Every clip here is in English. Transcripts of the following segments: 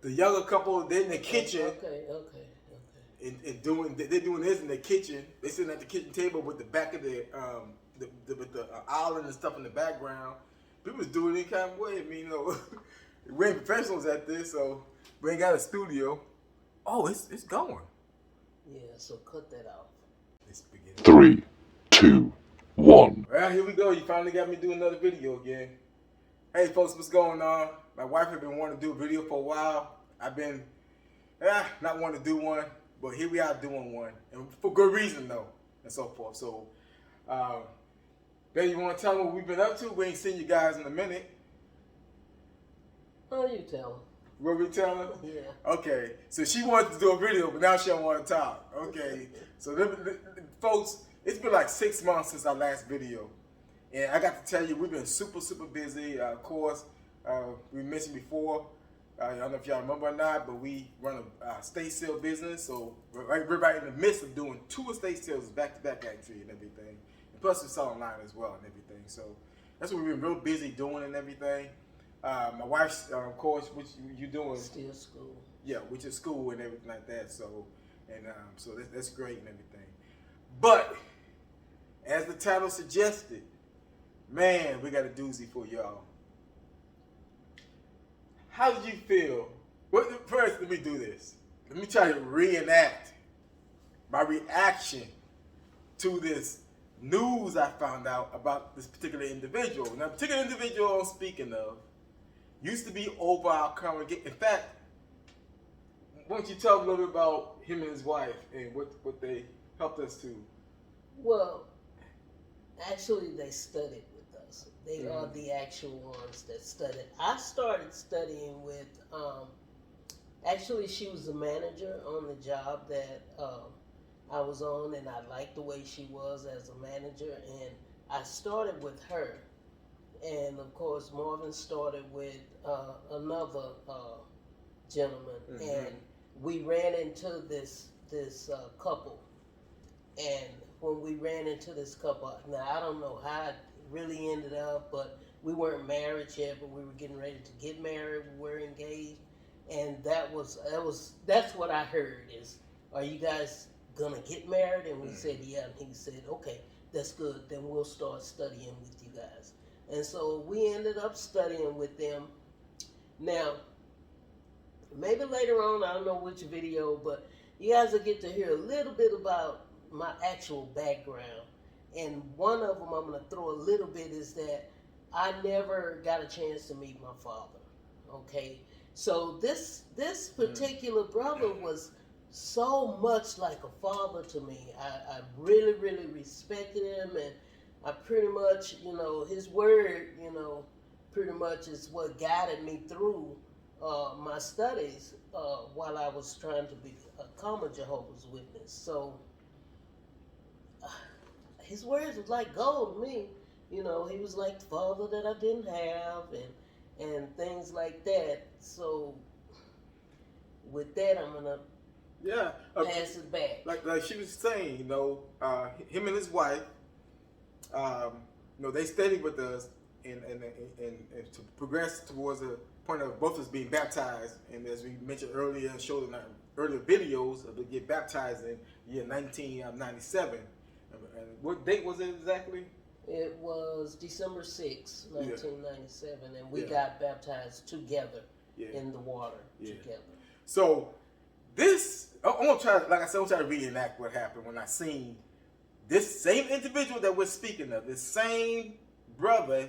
the younger couple, they're in the kitchen. Okay. And they're doing this in the kitchen. They sitting at the kitchen table with the back of with the island and stuff in the background. People's doing it any kind of way. I mean, we ain't professionals at this, so we ain't got a studio. Oh, it's going. Yeah, so cut that off. It's beginning. 3, 2, 1. Well, here we go. You finally got me doing another video again. Hey, folks, what's going on? My wife had been wanting to do a video for a while. I've been not wanting to do one, but here we are doing one, and for good reason though, and so forth. So, Betty, you want to tell me what we've been up to? We ain't seen you guys in a minute. Oh, you tell them. What we telling her? Yeah. Okay, so she wanted to do a video, but now she don't want to talk. Okay, so folks, it's been like 6 months since our last video, and I got to tell you, we've been super busy. Of course, we mentioned before. I don't know if y'all remember or not, but we run a estate sale business, so we're right in the midst of doing 2 estate sales back to back actually, and everything. And plus, we sell online as well and everything. So that's what we've been real busy doing and everything. My wife's, of course, which you doing? Still school. Yeah, which is school and everything like that. So, and so that's great and everything. But as the title suggested, man, we got a doozy for y'all. How did you feel? First, let me do this. Let me try to reenact my reaction to this news I found out about this particular individual. Now, the particular individual I'm speaking of used to be over our congregation. In fact, why don't you tell me a little bit about him and his wife and what they helped us to? Well, actually, they studied with us. They are the actual ones that studied. I started studying with, actually, she was the manager on the job that I was on, and I liked the way she was as a manager, and I started with her. And of course, Marvin started with another gentleman, and we ran into this couple. And when we ran into this couple, now I don't know how it really ended up, but we weren't married yet, but we were getting ready to get married. We were engaged, and that's what I heard is, are you guys gonna get married? And we said yeah, and he said okay, that's good. Then we'll start studying with you guys. And so we ended up studying with them. Now, maybe later on, I don't know which video, but you guys will get to hear a little bit about my actual background. And one of them I'm going to throw a little bit is that I never got a chance to meet my father. Okay? So this particular brother was so much like a father to me. I really respected him, and I pretty much, his word, pretty much is what guided me through my studies while I was trying to become a Jehovah's Witness. So his words was like gold to me. He was like the father that I didn't have, and things like that. So with that, I'm gonna pass it back. Like she was saying, him and his wife. They studied with us and to progress towards the point of both of us being baptized. And as we mentioned earlier and showed in our earlier videos, we get baptized in year 1997. And what date was it exactly? It was December 6, 1997, and we got baptized together in the water together. So I'm gonna try, like I said, I'm gonna try to reenact what happened when I seen this same individual that we're speaking of, this same brother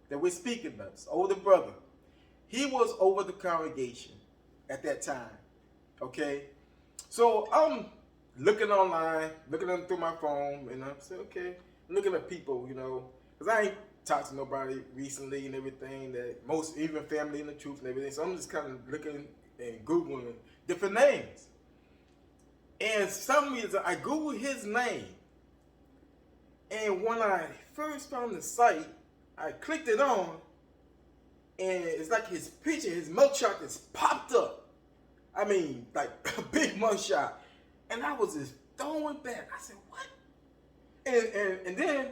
that we're speaking of, this older brother. He was over the congregation at that time, okay? So I'm looking online, looking through my phone, and I'm saying, okay, looking at people, because I ain't talked to nobody recently and everything, even family in the truth and everything, so I'm just kind of looking and Googling different names. And for some reason, I Googled his name. And when I first found the site, I clicked it on, and it's like his picture, his mugshot just popped up. I mean, like a big mugshot. And I was just throwing back. I said, what? And then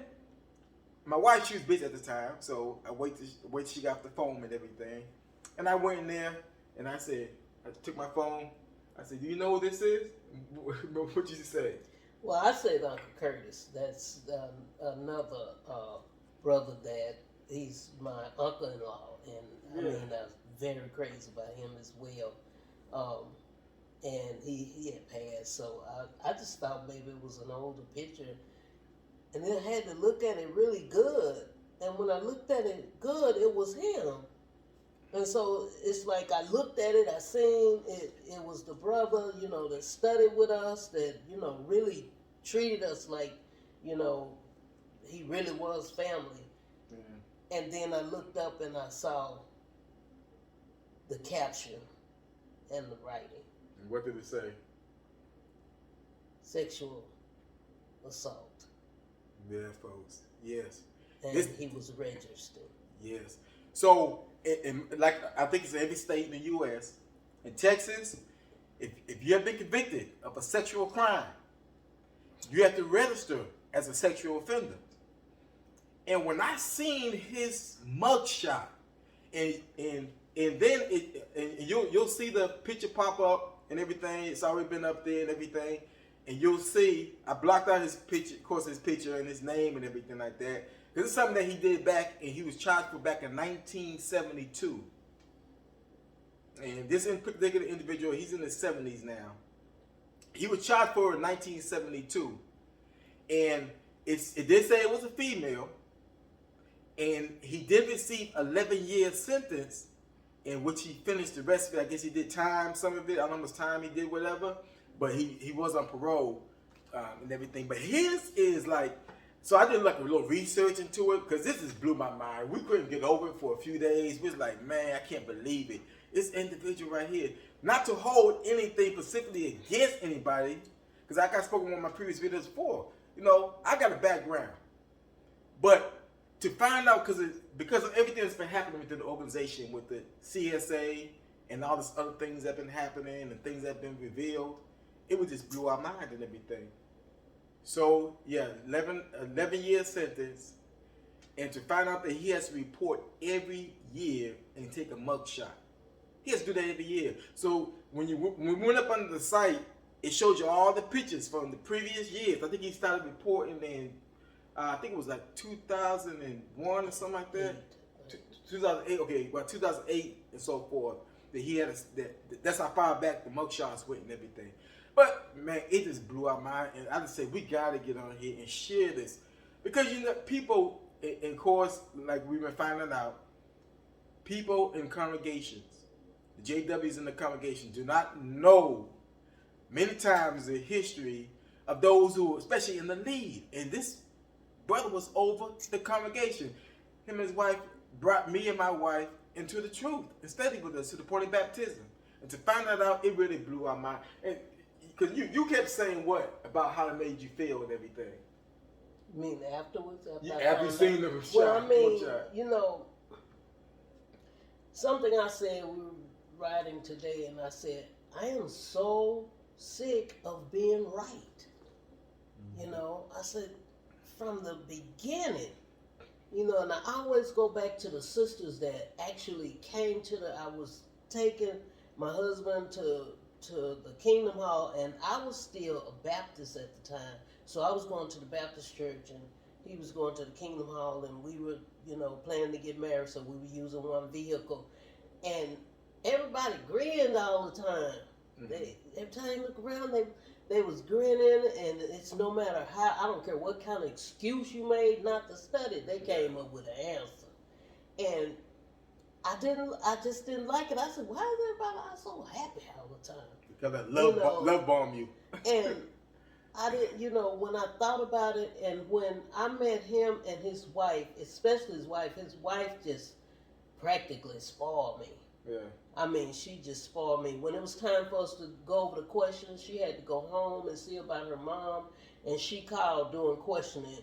my wife, she was busy at the time, so I wait till she got off the phone and everything. And I went in there, and I said, I took my phone. I said, "Do you know what this is?" What you say? Well, I said Uncle Curtis. That's another brother that he's my uncle-in-law, and I mean I was very crazy about him as well. And he had passed, so I just thought maybe it was an older picture, and then I had to look at it really good. And when I looked at it good, it was him. And so it's like I looked at it, I seen it, it was the brother, you know, that studied with us, that, you know, really treated us like, you know, he really was family. Yeah. And then I looked up and I saw the caption and the writing. And what did it say? Sexual assault. Yeah, folks. Yes. And he was registered. Yes. So, like I think it's in every state in the U.S. In Texas, if you have been convicted of a sexual crime, you have to register as a sexual offender. And when I seen his mugshot, and then you'll see the picture pop up and everything. It's already been up there and everything, and you'll see I blocked out his picture, of course, his picture and his name and everything like that. This is something that he did back, and he was charged for back in 1972. And this particular individual, he's in his 70s now. He was charged for it in 1972. And it did say it was a female. And he did receive 11-year sentence, in which he finished the rest of it. I guess he did time, some of it. I don't know how much time he did, whatever. But he was on parole and everything. But his is like... So I did like a little research into it, because this just blew my mind. We couldn't get over it for a few days. We was like, man, I can't believe it. This individual right here, not to hold anything specifically against anybody, because like I spoke in one of my previous videos before, you know, I got a background. But to find out, because of everything that's been happening within the organization, with the CSA and all these other things that have been happening and things that have been revealed, it would just blew our mind and everything. So, yeah, 11-year sentence. And to find out that he has to report every year and take a mugshot. He has to do that every year. So, when we went up under the site, it showed you all the pictures from the previous years. I think he started reporting in, I think it was like 2001 or something like that. 2008, okay, well, 2008 and so forth. That he had, that's how far back the mugshots went and everything. But, man, it just blew our mind. And I just say, we got to get on here and share this. Because, you know, people, in course, like we've been finding out, people in congregations, the JWs in the congregation, do not know many times the history of those who, especially in the lead. And this brother was over the congregation. Him and his wife brought me and my wife into the truth and studied with us to the point of baptism. And to find that out, it really blew our mind. And because you kept saying what about how it made you feel and everything. You mean afterwards? After you seen the shot? Well, I mean, you know, something I said, we were riding today, and I said, I am so sick of being right. Mm-hmm. You know, I said, from the beginning, you know, and I always go back to the sisters that actually came to I was taking my husband to the Kingdom Hall, and I was still a Baptist at the time. So I was going to the Baptist church, and he was going to the Kingdom Hall, and we were, you know, planning to get married, so we were using one vehicle. And everybody grinned all the time. Mm-hmm. Every time you look around, they was grinning, and it's no matter how, I don't care what kind of excuse you made not to study, they came up with an answer. And I just didn't like it. I said, why is everybody so happy all the time? Because I love bomb you. And I didn't, you know, when I thought about it, and when I met him and his wife, especially his wife just practically spoiled me. Yeah. I mean, she just spoiled me. When it was time for us to go over the questions, she had to go home and see about her mom, and she called during questioning.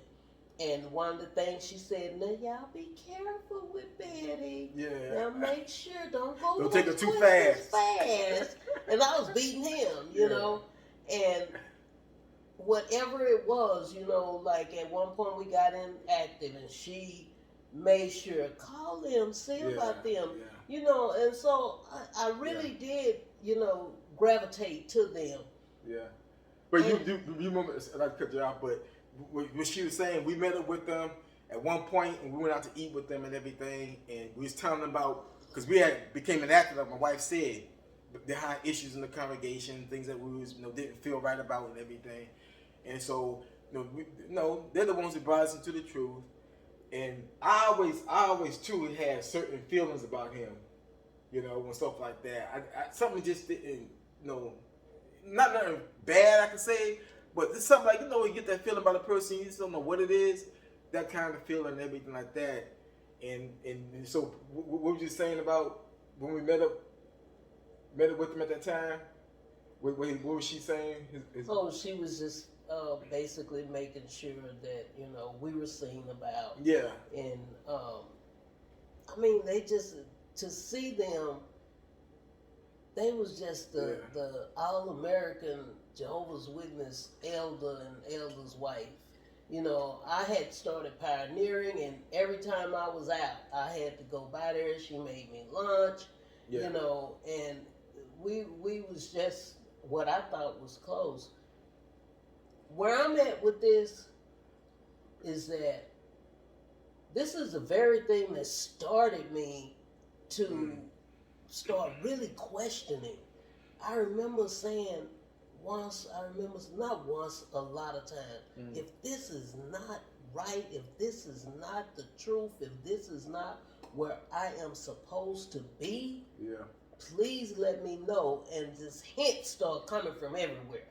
And one of the things she said, now y'all be careful with Betty. Yeah. Now make sure, don't go don't take her too fast. And I was beating him, you know. And whatever it was, you know, like at one point we got inactive, and she made sure, call them, see about them. Yeah. You know, and so I really did, gravitate to them. Yeah. But you remember, I like to cut you off, but what she was saying, we met up with them at one point, and we went out to eat with them and everything, and we was telling them about, because we had became an actor, like my wife said, behind issues in the congregation, things that we was, didn't feel right about and everything. And so, they're the ones who brought us into the truth. And I always truly had certain feelings about him, and stuff like that. Something just didn't, not nothing bad I can say, but it's something like, you get that feeling about a person, you just don't know what it is, that kind of feeling and everything like that. And so, what were you saying about when we met up with him at that time? What was she saying? She was just basically making sure that we were seen about. Yeah. And I mean, they just, to see them, they was just the all-American Jehovah's Witness elder and elder's wife. I had started pioneering, and every time I was out, I had to go by there. She made me lunch, and we was just what I thought was close. Where I'm at with this is that this is the very thing that started me to start really questioning. I remember saying once, not once, a lot of times, if this is not right, if this is not the truth, if this is not where I am supposed to be, please let me know. And this hints start coming from everywhere.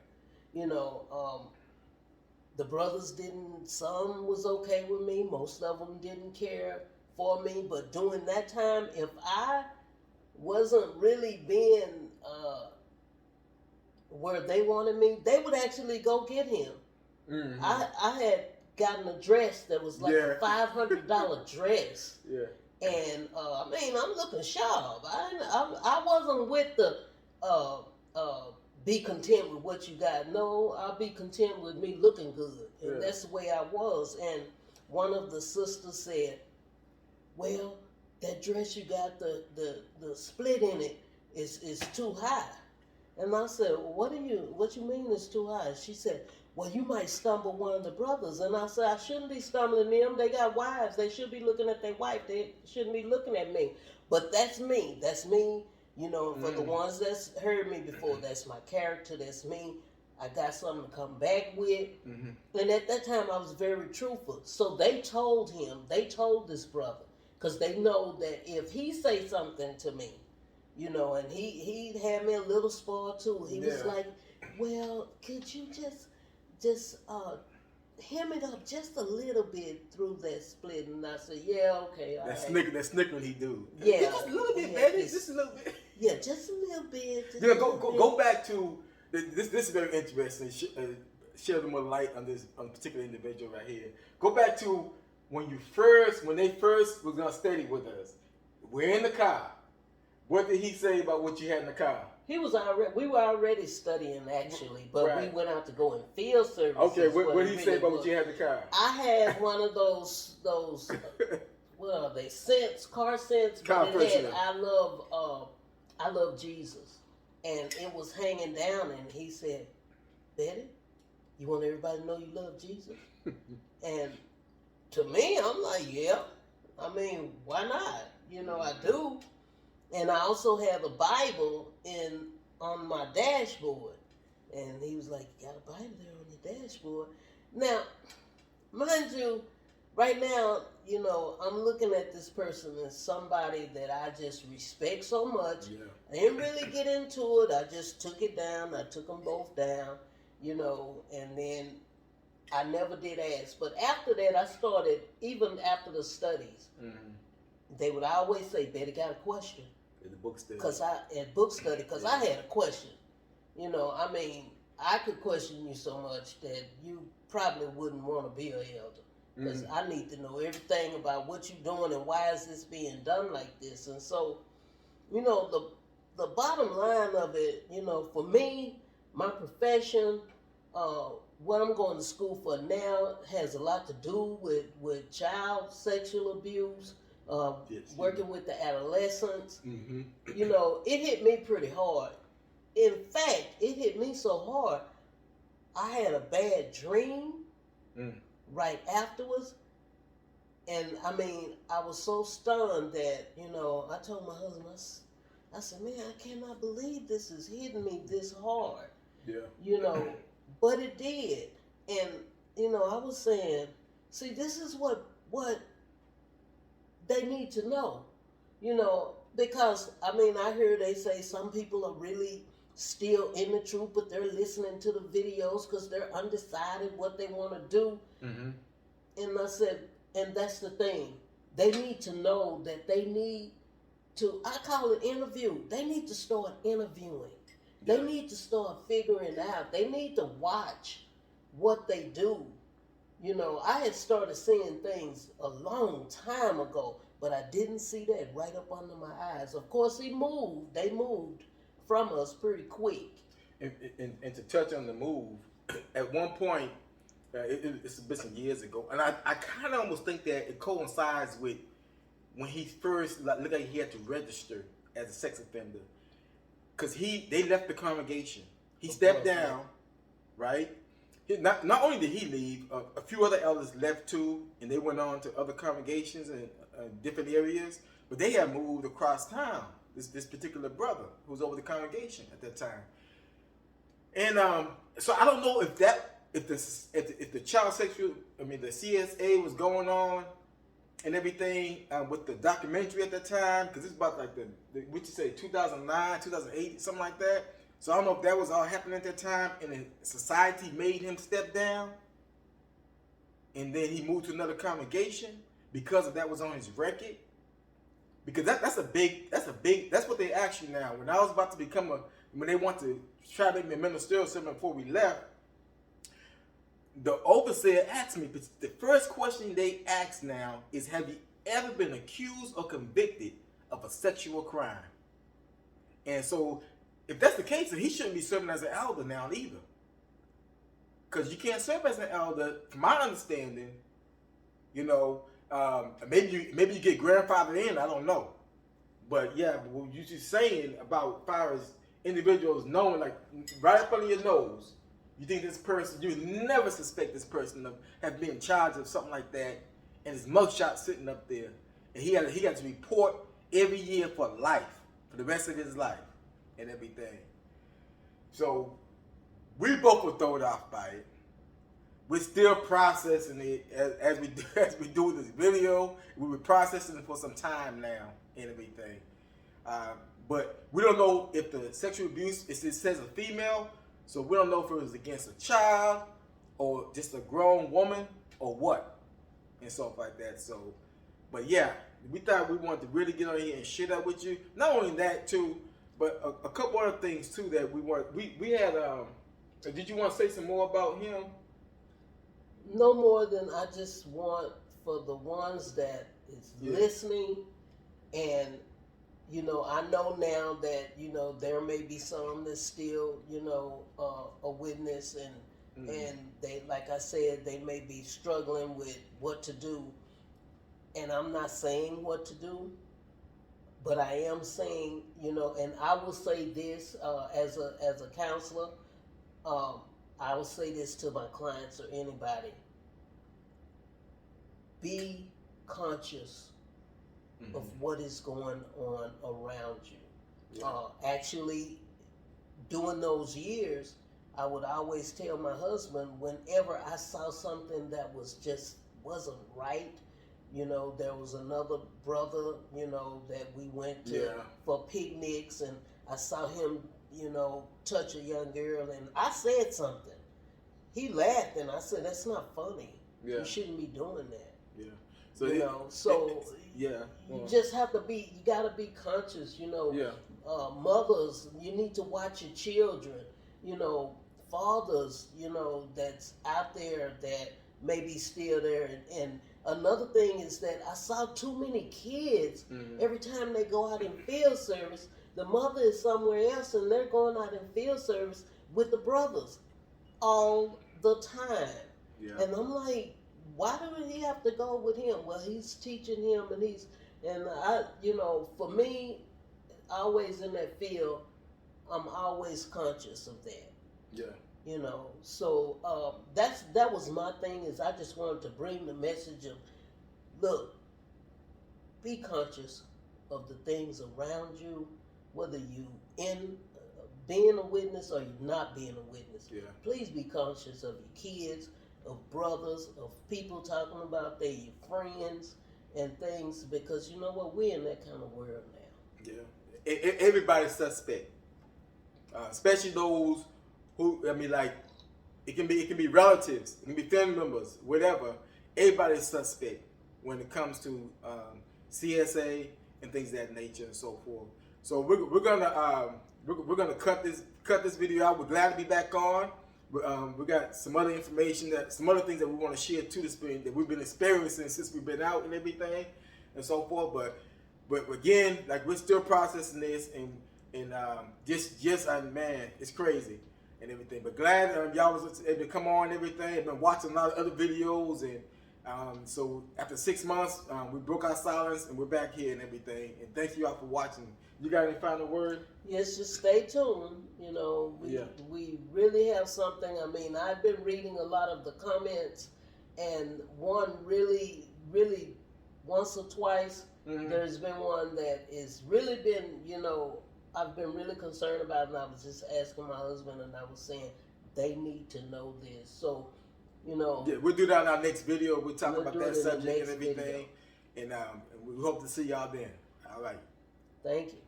The brothers some was okay with me, most of them didn't care for me, but during that time, if I wasn't really being where they wanted me, they would actually go get him. Mm-hmm. I had gotten a dress that was like a $500 dress. Yeah. And I'm looking sharp. I wasn't with the be content with what you got. No, I'll be content with me looking good. And that's the way I was. And one of the sisters said, well, that dress you got, the split in it is too high. And I said, well, what you mean it's too high? She said, well, you might stumble one of the brothers. And I said, I shouldn't be stumbling them. They got wives. They should be looking at their wife. They shouldn't be looking at me. But that's me. That's me. For the ones that's heard me before, that's my character. That's me. I got something to come back with. Mm-hmm. And at that time, I was very truthful. So they told this brother, because they know that if he say something to me, and he had me a little spoiled too. He was like, well, could you just hem it up just a little bit through that split? And I said, yeah, okay. That snickering he do. Yeah. Just a little bit, baby. Just a little bit. Yeah, just a little bit. Go back to this. This is very interesting. Shed more light on this particular individual right here. Go back to when they first was gonna study with us. We're in the car. What did he say about what you had in the car? We were already studying actually, but we went out to go in field services. Okay, what did he say about what you had in the car? I had one of those what are they? Car scents, but it had I love Jesus. And it was hanging down, and he said, Betty, you want everybody to know you love Jesus? And to me, I'm like, yeah. I mean, why not? I do. And I also have a Bible on my dashboard. And he was like, you got a Bible there on your dashboard. Now, mind you, right now, I'm looking at this person as somebody that I just respect so much. Yeah. I didn't really get into it. I just took it down. I took them both down, and then I never did ask. But after that, I started, even after the studies, they would always say, Betty got a question. In the book study. Because I had a question. I could question you so much that you probably wouldn't want to be an elder. Because I need to know everything about what you're doing and why is this being done like this. And so, the bottom line of it, for me, my profession, what I'm going to school for now has a lot to do with child sexual abuse, working with the adolescents. Mm-hmm. It hit me pretty hard. in fact, it hit me so hard. I had a bad dream right afterwards. And I mean, I was so stunned that, I told my husband, I said, man, I cannot believe this is hitting me this hard. Yeah. But it did. And, I was saying, see, this is what they need to know, because, I mean, I hear they say some people are really still in the truth, but they're listening to the videos because they're undecided what they want to do. Mm-hmm. And I said, and that's the thing. They need to know that they need to, I call it interview. They need to start interviewing. They need to start figuring out. They need to watch what they do. I had started seeing things a long time ago, but I didn't see that right up under my eyes. Of course, they moved from us pretty quick. And to touch on the move, at one point, it's been some years ago, and I kind of almost think that it coincides with when he first looked like he had to register as a sex offender, because they left the congregation. He stepped down, right? Not only did he leave, a few other elders left too, and they went on to other congregations and different areas, but they had moved across town. This particular brother who was over the congregation at that time, and so I don't know if the child sexual, the CSA was going on and everything with the documentary at that time, because it's about like the what you say 2009, 2008, something like that. So I don't know if that was all happening at that time, and then society made him step down, and then he moved to another congregation because of that was on his record. Because that's what they ask you now. When I was about to when they want to try to make me a ministerial servant before we left, the overseer asked me, but the first question they ask now is, have you ever been accused or convicted of a sexual crime? And so, if that's the case, then he shouldn't be serving as an elder now either. Because you can't serve as an elder, from my understanding, maybe you get grandfathered in, I don't know. But yeah, what you're just saying about far as individuals knowing, like right up under your nose, you think this person, you would never suspect this person of have been charged of something like that, and his mugshot sitting up there, and he got to report every year for life, for the rest of his life, and everything. So we both were thrown off by it. We're still processing it as we do this video. We were processing it for some time now and everything. But we don't know if the sexual abuse, it says a female, so we don't know if it was against a child or just a grown woman or what and stuff like that. So, but yeah, we thought we wanted to really get on here and share that with you. Not only that too, but a couple other things too that we had. Did you want to say some more about him? No more than I just want for the ones that is listening, and I know now that there may be some that still a witness, and they, like I said, they may be struggling with what to do, and I'm not saying what to do, but I am saying and I will say this as a counselor. I will say this to my clients or anybody. Be conscious of what is going on around you. Yeah. Actually, during those years, I would always tell my husband, whenever I saw something that wasn't right, there was another brother, that we went to for picnics, and I saw him touch a young girl, and I said something. He laughed, and I said, "That's not funny. You shouldn't be doing that." Yeah. So you just have to be. You got to be conscious. Mothers, you need to watch your children. Fathers, that's out there that may be still there. And another thing is that I saw too many kids. Every time they go out in field service, the mother is somewhere else, and they're going out in field service with the brothers all the time. Yeah. And I'm like, why do he have to go with him? Well, he's teaching him, and I, for me, always in that field, I'm always conscious of that. Yeah. You know, so that was my thing. Is I just wanted to bring the message of, look, be conscious of the things around you, whether you in being a witness or you're not being a witness. Yeah. Please be conscious of your kids, of brothers, of people talking about their friends and things, because you know what, we're in that kind of world now. Yeah. Everybody's suspect, especially those who, I mean, like, it can be relatives, it can be family members, whatever. Everybody's suspect when it comes to CSA and things of that nature and so forth. So we're gonna cut this video out. We're glad to be back on. We got some other information, some other things that we want to share to the spirit that we've been experiencing since we've been out and everything and so forth. But again, like, we're still processing this and man, it's crazy and everything. But glad y'all was able to come on and everything. I've been watching a lot of other videos, and so after 6 months, we broke our silence and we're back here and everything. And thank you all for watching. You got any final word? Yes, just stay tuned. You know, we really have something. I mean, I've been reading a lot of the comments, and one really once or twice, there's been one that is really been, you know, I've been really concerned about, and I was just asking my husband, and I was saying they need to know this. So, you know, yeah, we'll do that in our next video. We'll talk about do that it in the subject and next everything, and we hope to see y'all then. All right. Thank you.